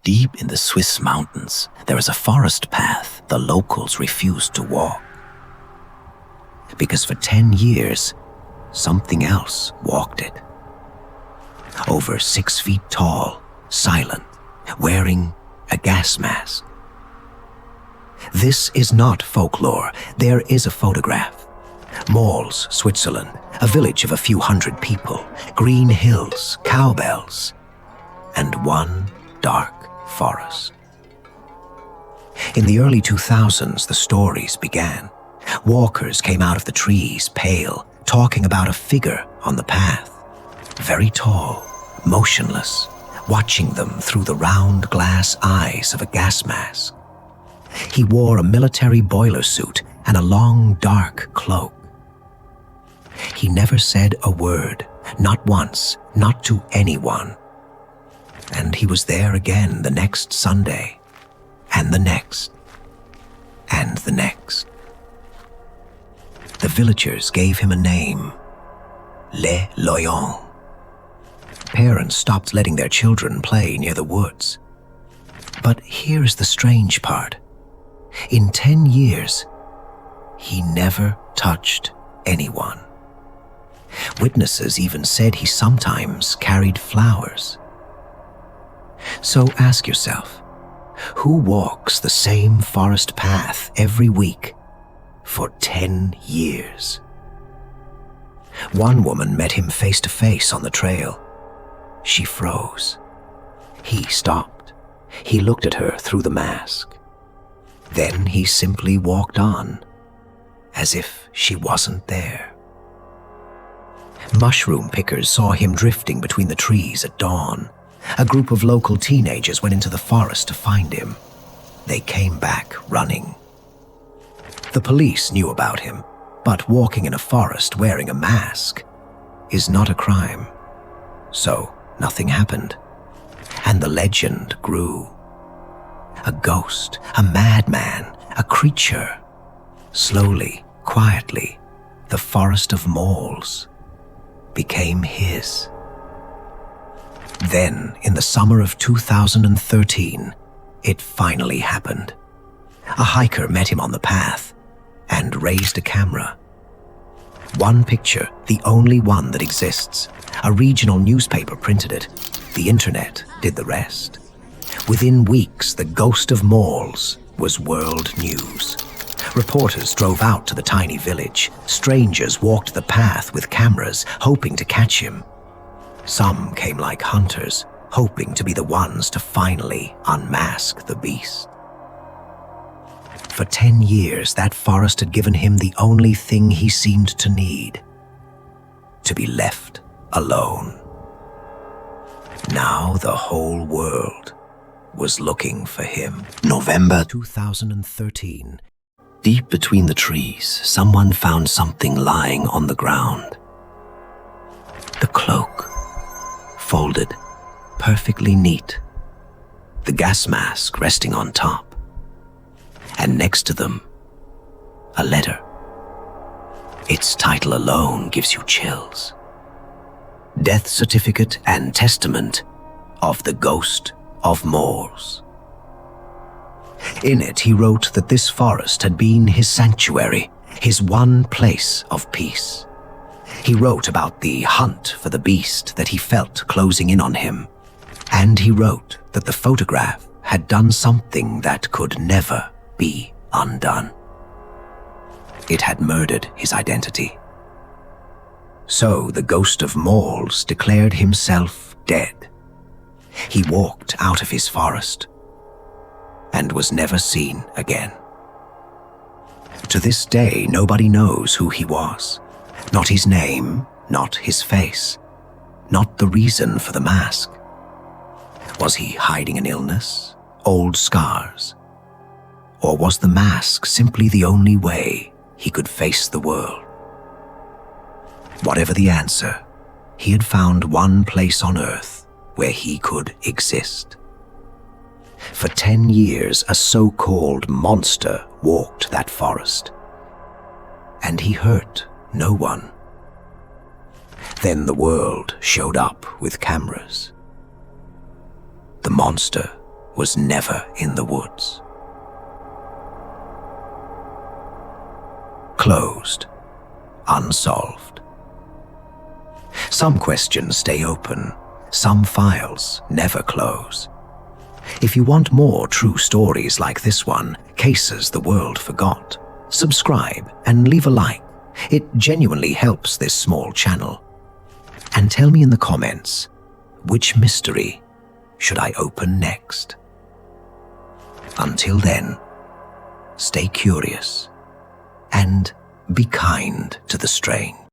Deep in the Swiss mountains, there is a forest path the locals refuse to walk. Because for 10 years, something else walked it. Over 6 feet tall, silent, wearing a gas mask. This is not folklore. There is a photograph. Maules, Switzerland, a village of a few hundred people, green hills, cowbells, and one dark forest. In the early 2000s, the stories began. Walkers came out of the trees, pale, talking about a figure on the path. Very tall, motionless, watching them through the round glass eyes of a gas mask. He wore a military boiler suit and a long, dark cloak. He never said a word, not once, not to anyone. And he was there again the next Sunday, and the next, and the next. The villagers gave him a name, Loyon. Parents stopped letting their children play near the woods. But here's the strange part. In 10 years, he never touched anyone. Witnesses even said he sometimes carried flowers. So ask yourself, who walks the same forest path every week for 10 years? One woman met him face to face on the trail. She froze. He stopped. He looked at her through the mask. Then he simply walked on, as if she wasn't there. Mushroom pickers saw him drifting between the trees at dawn. A group of local teenagers went into the forest to find him. They came back running. The police knew about him, but walking in a forest wearing a mask is not a crime. So nothing happened, and the legend grew. A ghost, a madman, a creature. Slowly, quietly, the forest of Maules became his. Then, in the summer of 2013, it finally happened. A hiker met him on the path and raised a camera. One picture, the only one that exists. A regional newspaper printed it. The internet did the rest. Within weeks, the ghost of Maules was world news. Reporters drove out to the tiny village. Strangers walked the path with cameras, hoping to catch him. Some came like hunters, hoping to be the ones to finally unmask the beast. For 10 years, that forest had given him the only thing he seemed to need: to be left alone. Now the whole world was looking for him. November 2013. Deep between the trees, someone found something lying on the ground. The cloak, folded, perfectly neat. The gas mask resting on top. And next to them, a letter. Its title alone gives you chills. Death Certificate and Testament of the Ghost of Maules. In it, he wrote that this forest had been his sanctuary, his one place of peace. He wrote about the hunt for the beast that he felt closing in on him. And he wrote that the photograph had done something that could never be undone. It had murdered his identity. So the ghost of Maules declared himself dead. He walked out of his forest and was never seen again. To this day, nobody knows who he was. Not his name, not his face, not the reason for the mask. Was he hiding an illness, old scars? Or was the mask simply the only way he could face the world? Whatever the answer, he had found one place on earth where he could exist. For 10 years, a so-called monster walked that forest, and he hurt no one. Then the world showed up with cameras. The monster was never in the woods. Closed. Unsolved. Some questions stay open. Some files never close. If you want more true stories like this one, Cases the World Forgot, subscribe and leave a like. It genuinely helps this small channel. And tell me in the comments, which mystery should I open next? Until then, stay curious and be kind to the strange.